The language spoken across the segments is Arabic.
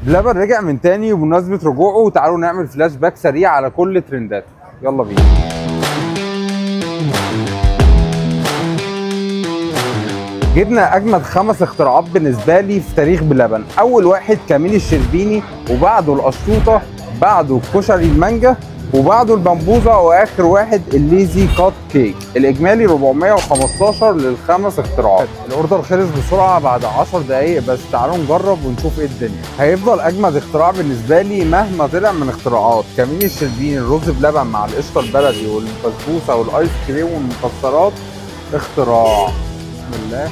بلبن رجع من تاني وبمناسبة رجوعه تعالوا نعمل فلاش باك سريع على كل ترندات. يلا بينا. جبنا اجمد 5 اختراعات بالنسبه لي في تاريخ بلبن. اول واحد كمين الشربيني، وبعده القشطوطه، بعده كشري المانجا، وبعده البمبوزه، واخر واحد الليزي كات كيك. الاجمالي 415 للخمس اختراعات. الاوردر خلص بسرعه بعد 10 دقايق بس. تعالوا نجرب ونشوف ايه الدنيا. هيفضل اجمد اختراع بالنسبه لي مهما طلع من اختراعات كمين الشربيني. الرز بلبن مع القشطه البلدي والبسبوسه والايس كريم والمكسرات اختراع. بسم الله.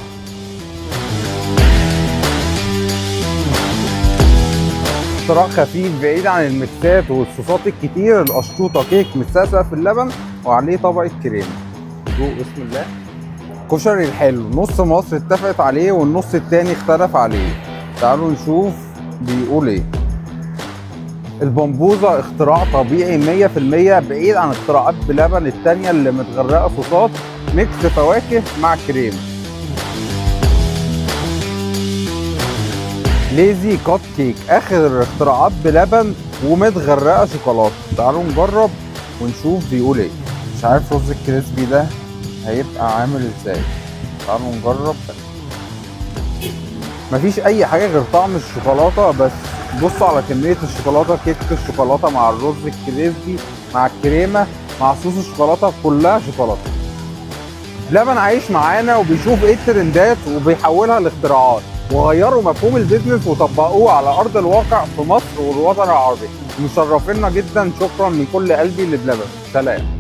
اختراع خفيف بعيد عن الميكسات والصوصات الكتير. القشطوطه كيك متسقسق في اللبن وعليه طبقه كريمه. دوق بسم الله. كشري الحلو، نص مصر اتفقت عليه والنص التاني اختلف عليه. تعالوا نشوف بيقول ايه. البمبوزه اختراع طبيعي 100% بعيد عن اختراعات بلبن التانيه اللي متغرقه صوصات ميكس فواكه مع كريمه. ليزي كات كيك اخر اختراعات بلبن ومتغرقه شوكولاته. تعالوا نجرب ونشوف بيقول ايه. مش عارف رز الكريسبي ده هيبقى عامل ازاي. تعالوا نجرب. مفيش اي حاجه غير طعم الشوكولاته بس. بصوا على كميه الشوكولاته، كيك الشوكولاته مع الرز الكريسبي مع الكريمه مع صوص الشوكولاته، كلها شوكولاته. بلبن عايش معانا وبيشوف ايه الترندات وبيحولها لاختراعات، وغيروا مفهوم البيزنس وطبقوه على ارض الواقع في مصر والوطن العربي. مشرفينا جدا. شكرا من كل قلبي لبلبن. سلام.